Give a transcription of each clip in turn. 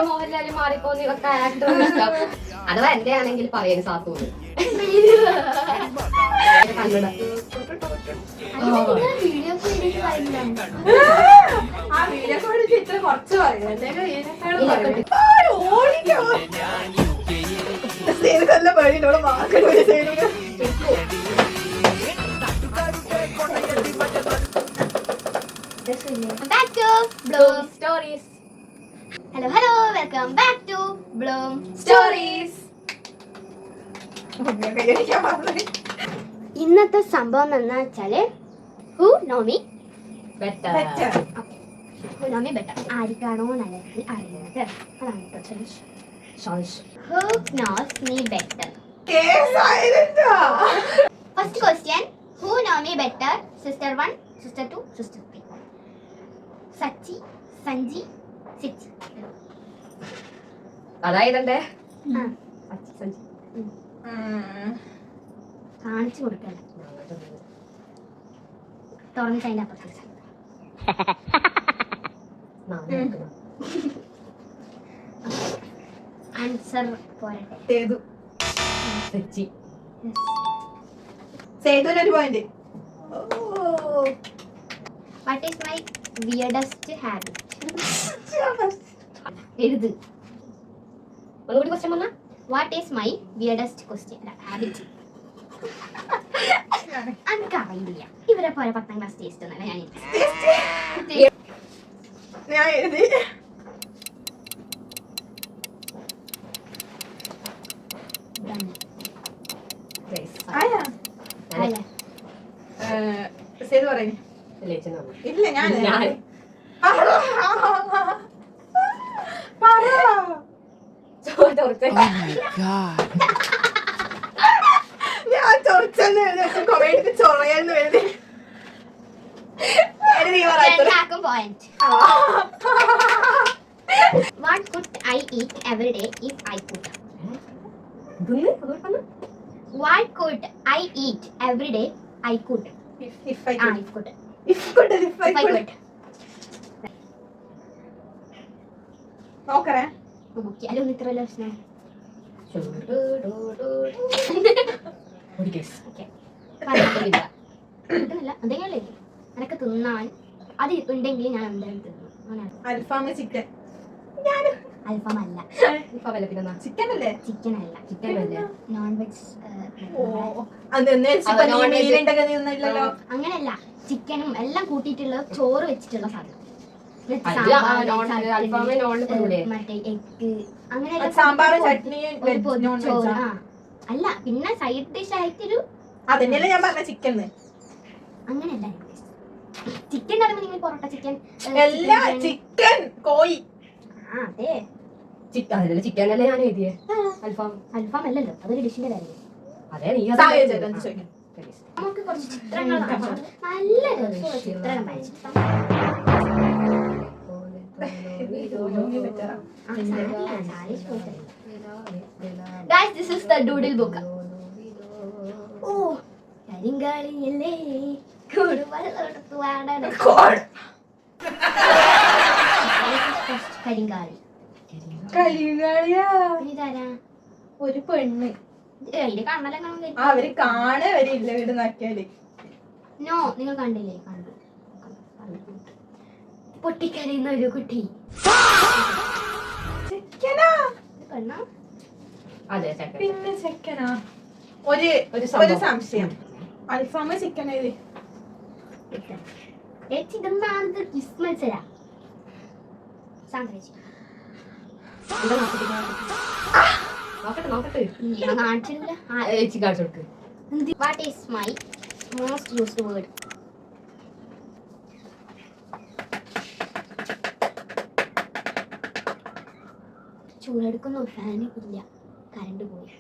മോഹൻലാല് മാറിപ്പോന്ന് ഇതൊക്കെ ആക്ടർ അഥവാ എന്റെ ആണെങ്കിൽ പറയുന്നത് സാത്തൂന്ന് Kannada Back to Bloom Stories. Hello, welcome back to Bloom Stories. ഇന്നത്തെ സംഭവം എന്താ വെച്ചാല് who know me better. Who know me better ആർക്കാണോ നല്ലത് അറിയുന്നത് അതാണ് choice. Who knows me better. First question, who know me better? Sister 1, sister 2, sister 3. Sachi, Sanji, Sichi. അതായതല്ലേ കാണിച്ചു കൊടുക്കല്ല, തുറന്നിട്ട് അതിന്റെ അപ്പുറത്ത് ആൻസർ പോരട്ടെ. What is my weirdest habit? എഴുത്. ഒന്നുകൂടി ക്വസ്റ്റ്യൻ വന്നാ what is my weirdest habit? എനിക്കറിയില്ല. ഇവരെ പോലെ 10ാം ക്ലാസ് ടേസ്റ്റ് ഒന്നല്ല ഞാൻ എഴുതി. ഇല്ല ഞാൻ ചൊറയെന്ന് എഴുതി. What could I eat every day if I could? What could I eat every day I could? If I could. നോക്കറേ അല്ല ഇത്രയല്ല പ്രശ്നം. എന്തെങ്കിലും എനക്ക് തിന്നാൻ അത് ഉണ്ടെങ്കിൽ ഞാൻ എന്തായാലും തിന്നു. അൽഫാം ചിക്കൻ. അൽഫാം അല്ല, ചിക്കൻ അല്ലേ? ചിക്കൻ അല്ല, നോൺ വെജ്. അങ്ങനെയല്ല, ചിക്കനും എല്ലാം കൂട്ടിയിട്ടുള്ള ചോറ് വെച്ചിട്ടുള്ള സാധനം. മറ്റേ എഗ് അങ്ങനെ സാമ്പാർ ചട്നി അല്ല, പിന്നെ സൈഡ് ഡിഷ് ആയിട്ടൊരു അതന്നെയല്ലേ ഞാൻ പറഞ്ഞ ചിക്കൻ. അങ്ങനെയല്ല, ചിക്കൻ പറയുമ്പോ നിങ്ങൾ പൊറോട്ട ചിക്കൻ എല്ലാ ചിക്കൻ കോഴി. അതെ ചിക്കൻ അല്ലേ ഞാൻ എഴുതിയേ. അൽഫാം അല്ലല്ലോ, അതൊരു ഡിഷിന്റെ കാര്യം. നമുക്ക് കുറച്ച് ചിത്രങ്ങൾ നല്ല രസമുള്ള ചിത്രം വരച്ചിട്ടാ. Guys, this is the doodle book. Oh, കരിങ്കാളിയല്ലേ കൂടുവളർത്തു വാടന Karinkali. ഇതാരാ? ഒരു പെണ്ണ്. അതിന്റെ കണ്ണലെല്ലാം അവര് കാണവരില്ല വീട് നോക്കിയാല്. നോ, നിങ്ങൾ കണ്ടില്ലേ? കണ്ടു. പൊട്ടിക്കരയുന്ന ഒരു കുട്ടി. പെണ്ണാ? പിന്നെ ചെക്കനാ? ഒരു സംശയം. അൽഫാമ ചിക്കൻ ഏത്? ചേച്ചി ഇതെന്താണ് കിസ് മത്സര? ഞാൻ കാണിച്ചില്ല. What is my most used word? ചൂടെടുക്കുന്ന ഫാന് ഇല്ല, കറണ്ട് പോയി.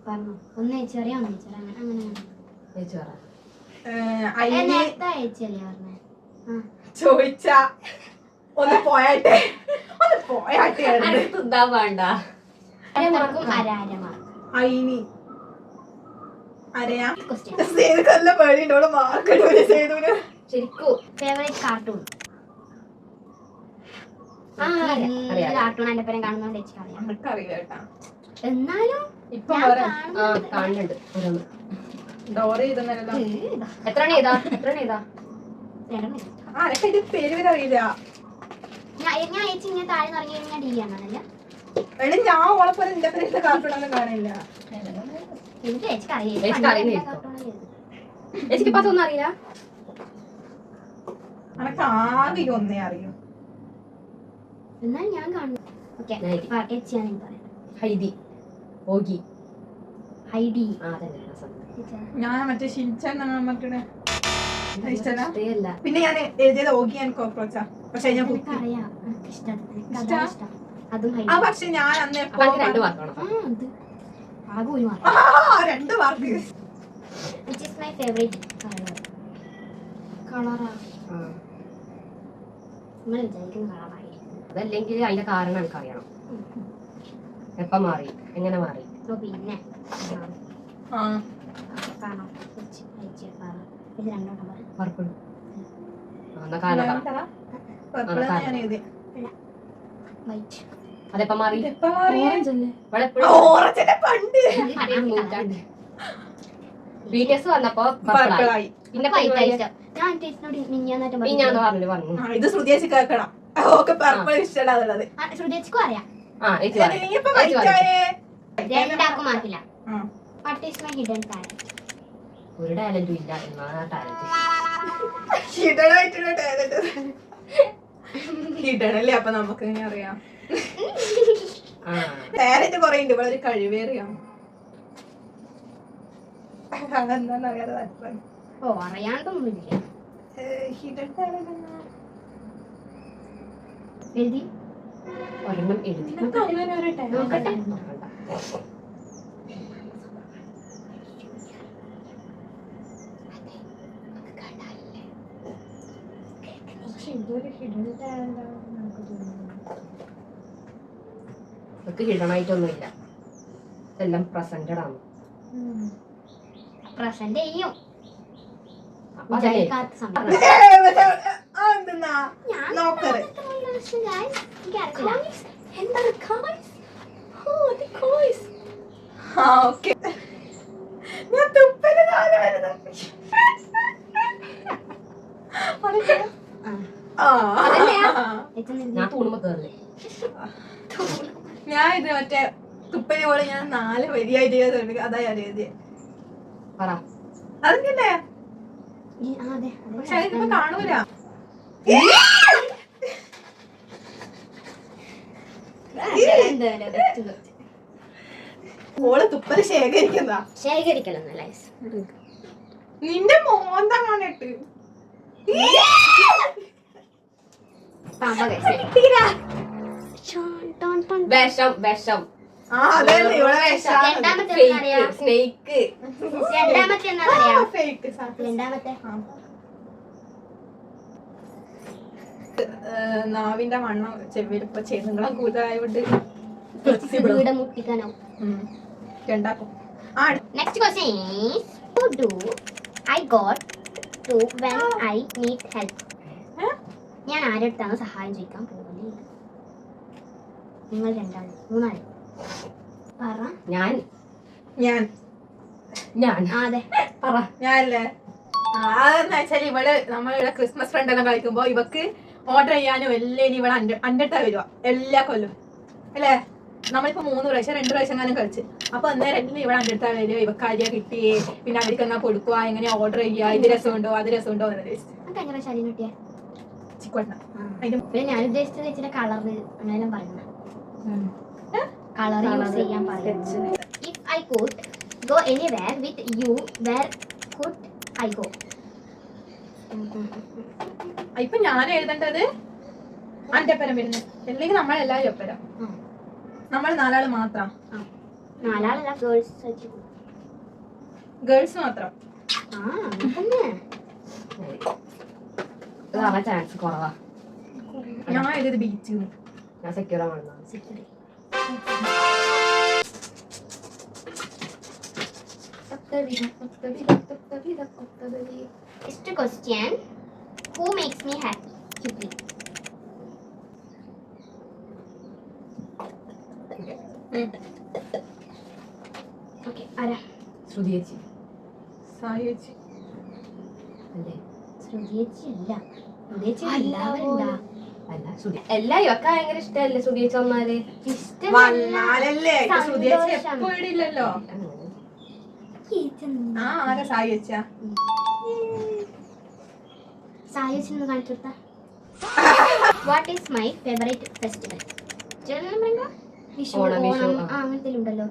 പറഞ്ഞു ഒന്ന് ചെറിയ അങ്ങനെ നേരത്തെ അയച്ചല്ലേ പറഞ്ഞേ? ചോദിച്ചാ ഒന്ന് പോയാട്ടെ, ഒന്ന് പോയാട്ടിയാണ് തിന്നാൻ വേണ്ട. അരമാർക്കും അര. അയിനി അറിയാം Question. സേതുക്കല്ല പേടിയോട് മാർക്ക് ഇടൂലെ സേതുവിന്. ശരിക്കും ഫേവറേറ്റ് കാർട്ടൂൺ. അറിയാം. കാർട്ടൂൺ എന്റെ പേരും കാണുന്നോണ്ട് ചേച്ചി അറിയാം. എനിക്കറിയില്ല കേട്ടാ. എന്നാലും ഇപ്പൊ ഞാൻ വേറെ കാണുന്നുണ്ട് ഓരോന്ന്. ഡോറ ചെയ്തെന്നല്ലോ. എത്ര എഴുതാ? ആരൊക്കെ ഇത് പേര് വരെ അറിയില്ല. ഞാൻ ചേച്ചി ഇങ്ങനെ താഴെ ഇറങ്ങി കഴിഞ്ഞാൽ ഡി ആണല്ലേ. എടി ഞാൻ ഓളെ പോലെ നിന്റെ പേര് കാർട്ടൂണൊന്നും കാണില്ല. എനിക്ക് ചേച്ചിക്ക് ചേച്ചിക്ക് അറിയുന്നതായിരിക്കും. എനിക്കിപ്പോ അതൊന്നും അറിയില്ല. അനക്ക് ആകെ ഒന്നേ അറിയും. എന്നാൽ ഞാൻ കാണുന്നു. ഓക്കെ ചേച്ചിയാണ് എനിക്ക് പറയാം. ഹൈദി, ഓഗി, ഹൈഡി. ഞാൻ മറ്റേ ഷിൻചാൻ മറ്റേ ഇഷ്ടല്ല. ഇഷ്ടമല്ല. പിന്നെ ഞാൻ എഴുതിയത് ഓഗി ആൻഡ് കോക്രോച്ചാ. പക്ഷെ ഞാൻ കുത്തി. എനിക്കറിയാം. എനിക്ക് ഇഷ്ടം. ഇഷ്ടാ? അതും ആ ഹൈഡി. പക്ഷെ ഞാൻ അന്ന് അപ്പൊ എനിക്ക് 2 മാർക്കാണോ? അത് ആകെ ഒരു mark. 2 mark. Which is my favorite color? കളറാ നമ്മൾ വിചാരിക്കുന്ന കളറായി. അതല്ലെങ്കിൽ അതിന്റെ കാരണം എനിക്ക് അറിയണം. എപ്പം മാറി, എങ്ങനെ മാറി? പിന്നെ ആ കാണാം. ഇത് രണ്ടോട്ടം പറ. പർപ്പിൾ. എന്നാ കാരണം പറ. പർപ്പിൾ ഞാൻ എഴുതി. വൈറ്റ്. അതെപ്പം മാറി? ഇതെപ്പോ മാറിയേ? ഇവിടെ എപ്പോഴും ഓറഞ്ചിന്റെ പണ്ട് BTS വന്നപ്പോ പർപ്പിൾ ആയി. പിന്നെ വൈറ്റ് ഇഷ്ടം. ഞാൻ ചേച്ചിനോട് മിഞ്ഞാന്നായിട്ട് പറഞ്ഞു. ആ, ഇത് ശ്രുതിയേച്ചി കേൾക്കണം. ഓക്കെ പർപ്പിൾ ഇഷ്ടമുള്ളത്. ശ്രുതിക്കും അറിയാം. എനിക്ക് പറയാം. നീ ഇപ്പൊ വൈറ്റായേ. രണ്ടാക്കും മാർക്കില്ല. ആ. What is my hidden talent? ഒരു ടാലന്റും ഇല്ല എന്നാ ടാലന്റ്. ഹിഡനായിട്ടുള്ള ടാലന്റ്. ഹിഡനല്ലേ അപ്പൊ നമുക്ക് ഇങ്ങനെ അറിയാം. ടാലന്റ് കൊറേ ഉണ്ട്. ഇവിടെ ഒരു കഴിവേറിയാം. അതെന്താന്ന് അറിയാതെ താല്പര്യം. ഓ അറിയാണ്ടൊന്നുമില്ല. ഹിഡൻ ടാലന്റ് എഴുതി ഒരെണ്ണം എഴുതി അങ്ങനെ ഒരു നോക്കട്ടെ. നമുക്ക് ഹിഡനായിട്ടൊന്നുമില്ല. എല്ലാം പ്രസന്റഡ് ആണ്. പ്രസന്റ് ചെയ്യും. അപ്പൊ അതല്ലേ വിചാരിക്കാത്ത സമയം. നോക്കറ്. ആ ഓക്കെ. ഞാൻ തുപ്പല് താഴെ വരുന്നു. ഞാൻ തൂണുമ്പോ കേറില്ലേ. ഞാൻ ഇത് മറ്റേ തുപ്പലി പോലെ ഞാൻ 4 വരിയായിട്ട് ചെയ്തിട്ടുണ്ട്. അതാ ഞാൻ എഴുതിയത്. പറ. അതിന്റെ പക്ഷെ അതിപ്പോ കാണൂല. ഓള് തുപ്പല് ശേഖരിക്കുന്നതാ. ശേഖരിക്കലൊന്നല്ല. നിന്റെ മോന്താ കാണിട്ട് വിഷം. ആ അതല്ലേ ഇവിടെ രണ്ടാമത്തെ സ്നേക്ക്. രണ്ടാമത്തെ എന്താ പറയാ? ഫേക്ക്. രണ്ടാമത്തെ നാവിന്റെ വണ്ണം ചെവിയിലിപ്പോ ചെന്നുകളും കൂടുതലായോണ്ട് വീട് മുട്ടിക്കാനാവും. രണ്ടാക്കും. Next question is, who do I got to when I need help? ഞാൻ ആരെടുത്താണ് സഹായം ചോദിക്കാൻ പോകുന്നത്? നിങ്ങൾ രണ്ടാൾ മൂന്നാൾ പറ. ഞാൻ അതെ പറ. ഞാനല്ലേ? അതെന്ന് വെച്ചാൽ ഇവള് നമ്മളിവിടെ ക്രിസ്മസ് ഫ്രണ്ട് എല്ലാം കളിക്കുമ്പോ ഇവക്ക് ഓർഡർ ചെയ്യാനും എല്ലാം ഇനി ഇവിടെ അൻ്റെട്ടാ വരുക എല്ലാ കൊല്ലും അല്ലേ? നമ്മളിപ്പോ 3 പ്രാവശ്യം 2 പ്രാവശ്യം എങ്ങാനും കളിച്ച്. അപ്പൊ അന്നേരം എല്ലാം ഇവിടെ അൻ്റെട്ടാ വരിക. ഇവക്ക് അരിയ കിട്ടിയേ, പിന്നെ അവർക്ക് എന്നാ കൊടുക്കുക, എങ്ങനെ ഓർഡർ ചെയ്യുക, ഇത് രസമുണ്ടോ അത് രസമുണ്ടോ എന്ന് ചിക്കോട്ട. ഞാൻ ഉദ്ദേശിച്ചത് വെച്ചിട്ട് കളറ് അങ്ങനെ പറയുന്നത്. കളർ യൂസ് ചെയ്യാൻ പറയുന്നത്. If I could go anywhere with you, where could I go? ഇപ്പൊ ഞാൻ എഴുതേണ്ടത് അൻ്റെപ്പരം വരുന്നത്. അല്ലെങ്കിൽ നമ്മളെല്ലാവരും ഒപ്പരം. നമ്മൾ 4 ആള് മാത്രം. 4 ആളല്ല, ഗേൾസ് മാത്രം. ചാൻസ് കുറവാ. ഞാൻ എഴുതിയത് ബീച്ച്. ഞാൻ secure ആണെന്നാ. Next question. Who makes me happy? Chipli. Okay, ആരാ? ശ്രുതി ചേച്ചി സായി ചേച്ചി അല്ലേ? ശ്രുതി ചേച്ചി അല്ല. ശ്രുതി ചേച്ചി എല്ലാവരുണ്ടാ? അല്ല ശ്രുതി. എല്ലാ ഇവക്ക് ഭയങ്കര ഇഷ്ടമല്ലേ ശ്രുതി ചേച്ചി വന്നാല്? വന്നാലല്ലേ ശ്രുതി ചേച്ചി എപ്പോ ഇടില്ലല്ലോ. ആ ആരാ സായി ചേച്ചിയാ? സായി ചേച്ചി ഒന്ന് കാണിച്ചു കൊടുത്താ. What is my favorite festival? Vishu, Onam, Vishu, Onam, അങ്ങനത്തെ ഉണ്ടല്ലോ.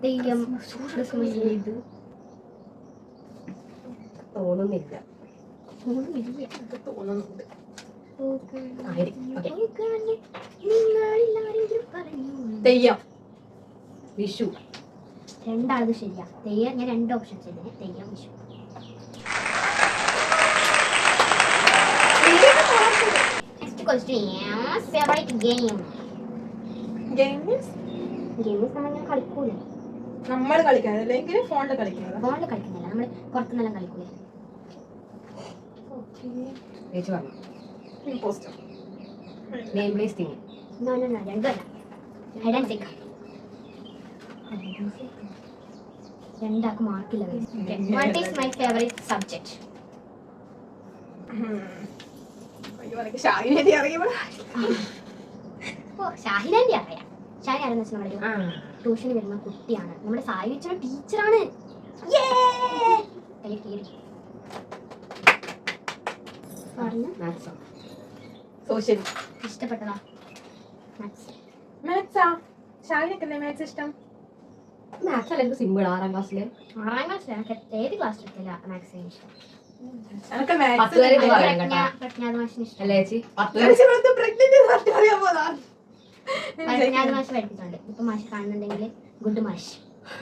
തെയ്യം, ക്രിസ്മസ്. തോന്നുന്നില്ല. തോന്നുന്നുണ്ട്. തെയ്യം, വിഷു. രണ്ടാളത് ശരിയാ. തെയ്യം ഞാൻ 2 ഓപ്ഷൻസ് ചെയ്തേ. Theyyam, Vishu. Next question. Favorite game? Games games നമ്മൾ കളിക്കൂലേ? നമ്മൾ കളിക്കുന്നത് അല്ലെങ്കിൽ ഫോണിൽ കളിക്കുന്നത്. ഫോണിൽ കളിക്കുന്നില്ല, നമ്മൾ പുറത്തുനിന്നെല്ലാം കളിക്കൂലേ? ചേച്ചി പറഞ്ഞു. Poster name place thing. No, രണ്ടുമല്ല. Hide and seek. രണ്ടാൾക്ക് മാർക്കില്ല. What is my favorite subject? അയ്യോ എനിക്ക് ഷാഹിനെ അറിയുമ്പോൾ ഓ, ഷാഹിനാൻ്റെ അറിയാം. ഷാഹിൻ ആരെന്ന് വെച്ചാൽ നമ്മുടെ ട്യൂഷന് വരുന്ന കുട്ടിയാണ്. നമ്മുടെ സായി വെച്ച ടീച്ചറാണ്. സോഷ്യൽ ഇഷ്ടപ്പെട്ടതാ? മാത്സാ. ഷാഹിനൊക്കെ മാത്സ് ഇഷ്ടം? മാത്സ് അല്ല എനിക്ക് സിമ്പിൾ. 6ാം ക്ലാസ്സില് 6ാം ക്ലാസ്സിലാണ്. ഏത് ക്ലാസ്സിലെത്തില്ല മാത്സ് ഇഷ്ടം? എനിക്ക് 10 മാത്സ് വരെ ഇത് പറയാം കേട്ടാ. പ്രജ്ഞാത മാഷിന് ഇഷ്ടം. അല്ലേ ചേച്ചി? 10 പ്രഗ്നന്റ് അറിയാൻ പോലാണ്. പ്രജ്ഞാത മാഷ് പഠിപ്പിച്ചുണ്ട്. ഇപ്പൊ മാഷ് കാണുന്നുണ്ടെങ്കിൽ ഗുഡ് മാഷ്,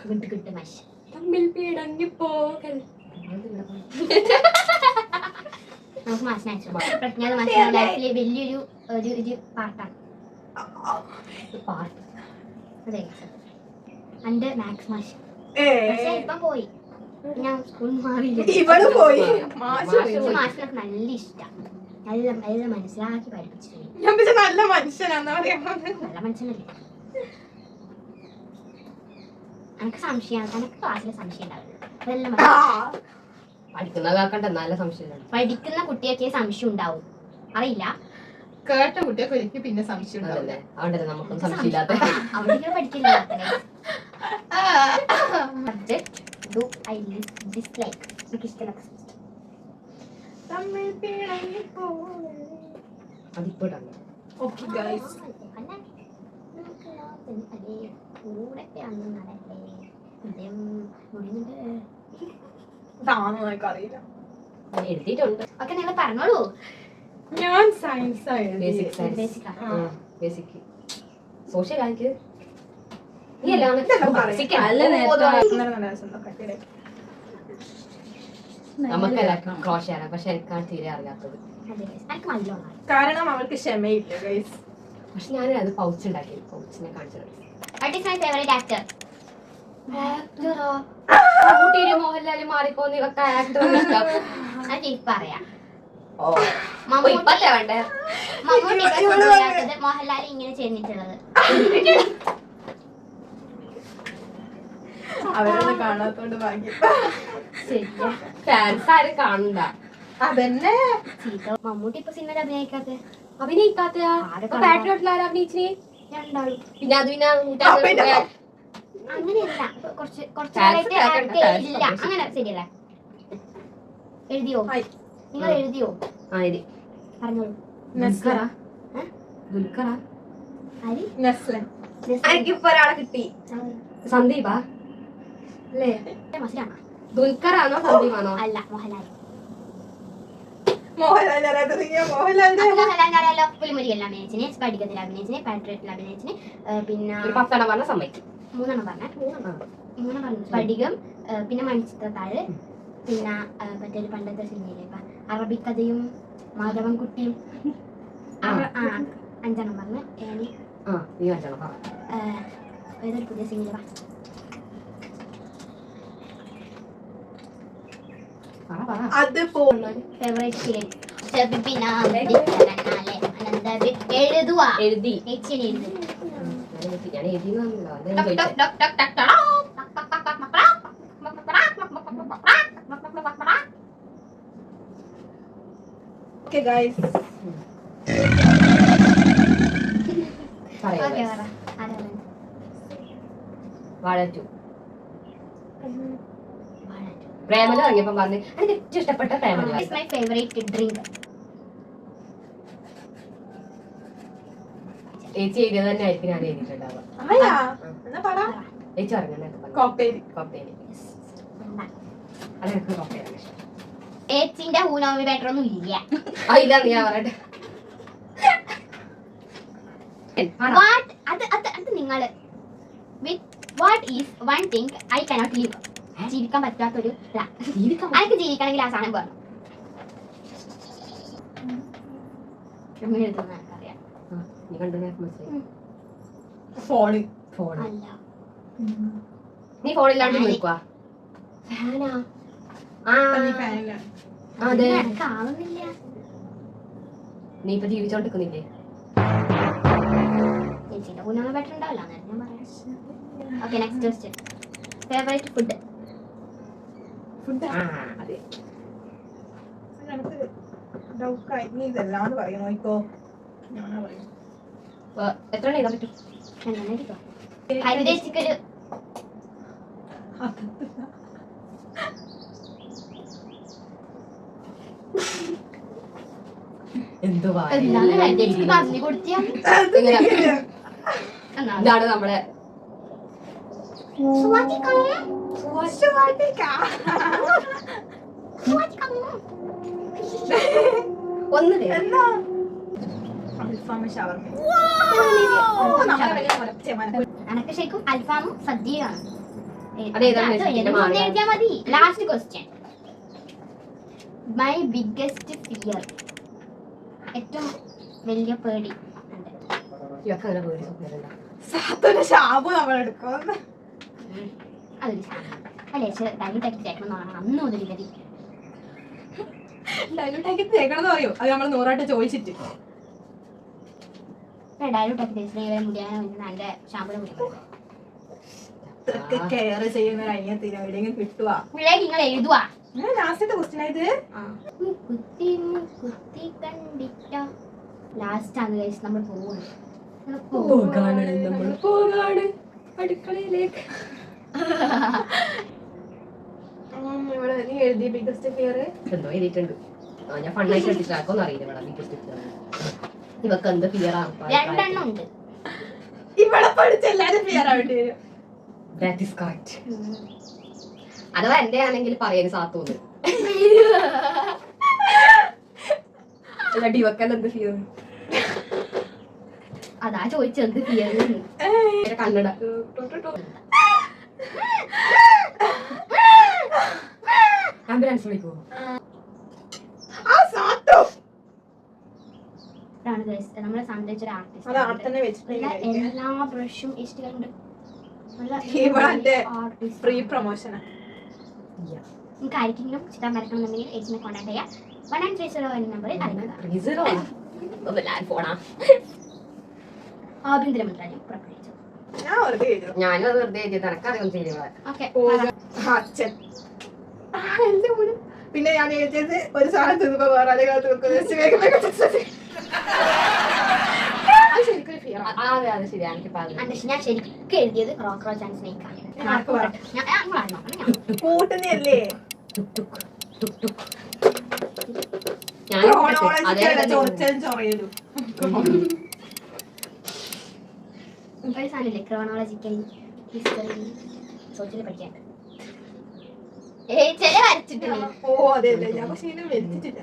ഗുഡ് മാഷ്. തമ്മിൽ പീടങ്ങിപ്പോകൽ. നമുക്ക് മാഷിനെ അയച്ചു. പ്രജ്ഞാത മാഷിന്റെ ലൈഫിലെ വലിയൊരു ഒരു പാർട്ടാണ്. അതെ, എന്റെ മാത്സ് മാഷ്. പക്ഷെ ഇപ്പൊ പോയി, ഞാൻ സ്കൂൾ മാറിയില്ല. ഇവിടെ പോയി. മാഷിനൊക്കെ നല്ല ഇഷ്ടം. എല്ലാം മനസ്സിലാക്കി പഠിപ്പിച്ചിട്ടുണ്ട്. ഞാൻ പക്ഷെ നല്ല മനുഷ്യനാന്ന് പറയാ. നല്ല മനുഷ്യനല്ലേ? എനിക്ക് സംശയമാണ്. എനിക്ക് ക്ലാസ്സിൽ സംശയം ഉണ്ടാവില്ല. അതെല്ലാം പഠിക്കുന്ന കാക്കണ്ട നല്ല സംശയം. പഠിക്കുന്ന കുട്ടിയൊക്കെ സംശയം ഉണ്ടാവും. അറിയില്ല, കേട്ട കുട്ടിയൊക്കെ എനിക്ക് പിന്നെ സംശയം ഉണ്ടാവില്ല. അതുകൊണ്ടല്ലേ നമുക്കൊന്നും സംശയമില്ലാത്ത. അവിടെ പഠിക്കില്ല. Subject do I dislike? എനിക്ക് ഇഷ്ടമല്ല. അതിപ്പോട്ടാണ്. ഓക്കെ ഗൈസ്, ഇതാണോ എനിക്ക് അറിയില്ല. എഴുതിയിട്ടുണ്ട്. ഓക്കെ, നിങ്ങൾ പറഞ്ഞോളൂ. ഞാൻ science basic science. Basic basic social ആയിട്ട് നീ എല്ലാം നമുക്കല്ല ക്രോഷ് ചെയ്യാനാ. പക്ഷെ എനിക്കാണ് തീരെ അറിയാത്തത്. എനിക്ക് നല്ലോണം. കാരണം അവർക്ക് ക്ഷമയില്ല ഗൈസ്. പക്ഷെ ഞാൻ അത് പൗച്ച് ഉണ്ടാക്കി. പൗച്ചിനെ കാണിച്ചത്. What is my favorite actor? Mohanlal മാറിപ്പോന്ന് ഇവക്ക് ആക്ടർ ഇഷ്ടം. അത് പറയാം. ഇപ്പത്തെ വേണ്ടേ? മോഹൻലാൽ ഇങ്ങനെ ചെയ്തിട്ടുള്ളത് അവരൊന്നും കാണാത്തോണ്ട് ഭാഗ്യം. ഫാൻസ് ആരും കാണണ്ട. അതന്നെ മമ്മൂട്ടി ഇപ്പൊ സിനിമയിൽ അഭിനയിക്കാത്ത അഭിനയിക്കാത്തയാ. പാട്രിയോട്ടിലാരും അഭിനയിച്ചിന് രണ്ടാളും. പിന്നെ അത് പിന്നെ അങ്ങനെയല്ല, കുറച്ചായിട്ട് ഇല്ല. അങ്ങനെ ശരിയല്ല. എഴുതിയോ? നിങ്ങൾ എഴുതിയോ? പറഞ്ഞോളൂ. എനിക്കിപ്പോ ഒരാളെ കിട്ടി. സന്ദീപാ അല്ലേ? ദുൽഖറാണോ സന്ദീപാണോ? അല്ല, മോഹൻലാൽ. മോഹൻലാൽ അറിയാലോ. പുലിമുരുകനിൽ അഭിനയിച്ചിന്, സ്പടികത്തിൽ അഭിനയിച്ചിന്, പാട്രിയോട്ടിൽ അഭിനയിച്ചിന്. പിന്നെ 10 പറഞ്ഞ സമ്മതിക്കും. 3 പറഞ്ഞു. സ്പടികം, പിന്നെ മണിച്ചിത്രത്താഴ്, പിന്നെ മറ്റേ പണ്ടത്തെ സിനിമയിലെ അറബിക്കഥയും മാധവൻകുട്ടിയും. 5 പറഞ്ഞു. ആ നീ വെച്ചോളാം പറ. ഏതൊരു പുതിയ സിംഗിളാ പറ പറ. അത് പോകുന്നു. ഫേവറേറ്റ് ഫിലിം എഴുതുവാ എഴുതി ചേച്ചി എഴുതി ഞാൻ എഴുതിയെന്നല്ലോ അതാ ഞാൻ ചോദിച്ചത്. ഓക്കെ ഗൈസ്, പറയാം ഓക്കെ guys. പറ ആരാണ് വാഴ 2. പ്രേമല ഇറങ്ങിയപ്പോ പറഞ്ഞു എനിക്ക് ഏറ്റവും ഇഷ്ടപ്പെട്ട പ്രേമല. It's my favorite drink. ചേച്ചി എഴുതിയത് തന്നെ ആയിരിക്കും ഞാൻ എഴുതിയിട്ടുണ്ടാവുക. ആയാ എന്നാ പറ. ചേച്ചി പറഞ്ഞ കോക്ടെയിൽ. കോക്ടെയിൽ. അതെനിക്ക് കോക്ടെയിലാണ് ഇഷ്ടം. ഏച്ചിന്റെ ഊനോമി ബെറ്റർ ഒന്നും ഇല്ല. ആ ഇല്ലാന്ന് ഞാൻ പറയട്ടെ. What അത് നിങ്ങള് what is one thing I cannot live? ജീവിക്കാൻ പറ്റാത്തൊരു എനിക്ക് ജീവിക്കണമെങ്കിൽ ആ സാധനം വേണം. എനിക്കറിയാം. നീ കണ്ടു മനസ്സിലായി. ഫോണ്. ഫോൺ. അല്ല നീ ഫോണില്ലാണ്ട് നിൽക്കുക. ഫാനാ. നീ ഫാനില്ല. അതെ. എനിക്കാവുന്നില്ല. നീ ഇപ്പൊ ജീവിച്ചോണ്ടിരിക്കുന്നില്ലേ? ചേച്ചിന്റെ ഊനോമി ബെറ്റർ ഉണ്ടാവില്ല ഞാൻ പറയാം. Okay next question. Favourite food food അതെ. നമുക്ക് ഡൗട്ടായി. നീ ഇതെല്ലാന്ന് പറയും നോക്കോ. ഞാനാ പറയും. എത്ര എഴുതാൻ പറ്റും? ഹരിതേച്ചിക്കൊരു എന്തോ പറഞ്ഞു കൊടുത്തിയാ ഇതാണ് നമ്മളെ ഒന്ന് എന്താ അൽഫാം ഷവർമ. അനക്ക് ശരിക്കും അൽഫാമും സദ്യയാണ്. അതേതാണ് സദ്യയുടെ മാറി? എഴുതിയാ മതി. Last question. My biggest fear ഏറ്റവും വലിയ പേടി ഇവക്ക് അങ്ങനെ പേടി സ്വപ്നമുണ്ടോ? സാത്തൊരു ഷാബു നമ്മളെടുക്കും. അതൊരു സാധനം അല്ലേ? ഡൈറ്റാക്കി ചേക്കണം അന്ന് മുതലില്ല. ഡൈലൂട്ടാക്കി തേക്കണമെന്ന് പറയൂ. അത് നമ്മൾ 100 ചോദിച്ചിട്ട് ഡൈറ്റാക്കി തേച്ചിട്ട് മുടിയാനോ നല്ല ഷാമ്പൂടെ മുടിക്കും. ഇതൊക്കെ കെയർ ചെയ്യുന്ന ഒരു അനിയത്തിന് എവിടെയെങ്കിലും കിട്ടുക. പിള്ളേക്ക് നിങ്ങൾ എഴുതുവാ. ലാസ്റ്റത്തെ ക്വസ്റ്റ്യൻ ആയത് ലാസ്റ്റ് ആണ് ഗൈസ്. നമ്മൾ പോവാണ് നമ്മൾ പോകാണ് അടുക്കളയിലേക്ക്. ഇവിടെ നീ എഴുതി ബിഗ്ഗസ്റ്റ് ഫിയർ എന്തോ എഴുതിയിട്ടുണ്ട്. ഞാൻ ഫണ്ണായിട്ട് എടുത്തിട്ടാക്കൊന്നും അറിയില്ല. ഇവിടെ ബിഗ്ഗസ്റ്റ് ഫിയർ ഇവക്ക് എന്ത് ഫിയറാണ്? 2 ഉണ്ട്. ഇവിടെ പഠിച്ച എല്ലാരും ഫിയർ ആവേണ്ടി വരും. That is correct. അഥവാ എന്റെ ആണെങ്കിൽ പറയാൻ സാത്തോന്ന് ഇവക്കല്ല എന്ത് ഫിയർ? അതാ ചോദിച്ചത് ഫിയർ. കന്നഡ ആംബുലൻസ് വിളിക്കുമോ? നമ്മളെ സംബന്ധിച്ച ഒരു അത് അവിടെ തന്നെ ആർട്ടിസ്റ്റ് വെച്ചിട്ട് എല്ലാ ബ്രഷും ഇഷ്ടമുണ്ട്. Free promotion. നിങ്ങൾക്ക് ആർക്കെങ്കിലും ചിത്രം വരക്കണമെന്നുണ്ടെങ്കിൽ ഏച്ചിനെ കോൺടാക്ട് ചെയ്യാം. 1930 എന്ന നമ്പറിൽ അറിയിക്കുക. ആഭ്യന്തര മന്ത്രാലയം പുറപ്പെടുവിച്ചു. ഞാൻ വെറുതെ എഴുതും. ഞാനും അത് വെറുതെ എഴുതി തനക്കറിയാം ചെയ്യുന്നത്. ഓക്കെ അച്ഛൻ. പിന്നെ ഞാൻ എഴുതിയത് ഒരു സാധനം തിന്നുമ്പോ വേറെ ആളുകളെ ശരിക്കും ഫിയർ. അതെ അതെ ശരിയാ. എനിക്ക് ഞാൻ ശരിക്കും എഴുതിയത് ക്രോക്രോച്ച് ആൻഡ് സ്നേക്ക് ആണ്. കൂട്ടുന്നല്ലേ ചൊറിച്ചലും ചൊറയലും. ഒരു സാധനമില്ലേ ക്രോണോളജിക്കൽ ഹിസ്റ്ററി സോഷ്യൽ പഠിക്കാൻ വരച്ചിട്ടില്ല. ഓ അതെ അതെ. ഞാൻ പക്ഷെ ഇതിനെ വരച്ചിട്ടില്ല.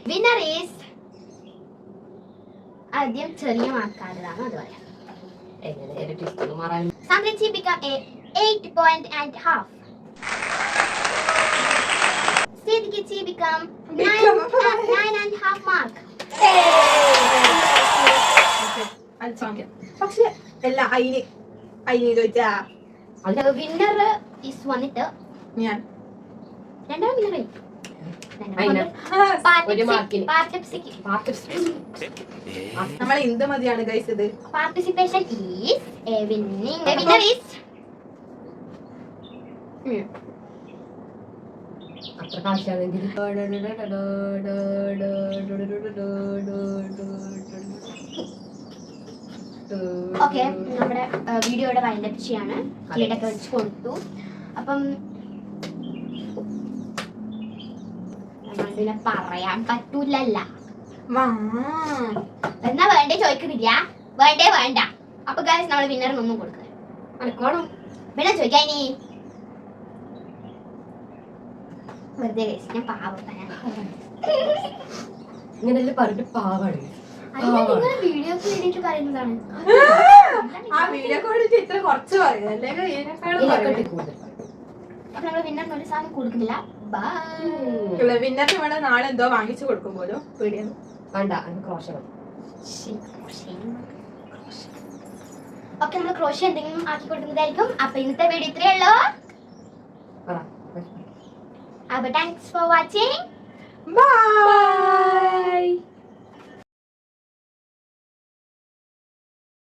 വിന്നർ ഈസ് ആദ്യം ചെറിയ മാർക്കാരതാണ്. അത് പറയാം. Samriddhi become a 8.5. Sidkichi become 9.5 mark. അൽഫാം. പക്ഷെ അല്ല അയിന് ചോദിച്ചാ വിന്നർ ഈസ് വന്നിട്ട് ഞാൻ രണ്ടാം വിന്നർ അതിന് ഒരു മാർക്കിന്. നമ്മളെ ഇന്ത് മതിയാണ് ഗൈസ് ഇത്. Participation is A winning. The winner is അത്ര കാശാണെങ്കിൽ ഓക്കെ. നമ്മുടെ വീഡിയോയുടെ വൈൻഡപ്പ് ചെയ്യാണ്. കേട്ടൊക്കെ വെച്ച് കൊടുത്തു. അപ്പം പിന്നെ പറയാൻ പറ്റൂലല്ല. എന്നാ വേണ്ടേ ചോദിക്കുന്നില്ല. വേണ്ട. അപ്പൊ ഗൈസ് നമ്മള് വിന്നറിനൊന്നും കൊടുക്കുക അനക്കോണം വേണ ചോദിക്കാ. ഇനി വെറുതെ ഗൈസ് ഞാൻ പാവപ്പെട്ട ഇങ്ങനെല്ലാം പറഞ്ഞിട്ട് പാവാണ്. വീഡിയോക്ക് വേണ്ടിട്ട് പറയുന്നതാണ്. ആ വീഡിയോ കോളിട്ട് ഇത്ര കുറച്ച് പറയും അല്ലെങ്കിൽ ഇതിനേക്കാളും പറയും. അപ്പൊ നമ്മള് വിന്നറിന് ഒരു സാധനം കൊടുക്കുന്നില്ല. വിന്നറിന് വേണം നാളെ എന്തോ വാങ്ങിച്ചു കൊടുക്കും പോലും വീഡിയോ വേണ്ട. Crochet okay. നമ്മൾ ക്രോഷ എന്തെങ്കിലും ആക്കി കൊടുക്കുന്നതായിരിക്കും. അപ്പൊ ഇന്നത്തെ വീഡിയോ ഇത്രയേ ഉള്ളൂ. അപ്പൊ താങ്ക്സ് ഫോർ വാച്ചിങ്. ബൈ.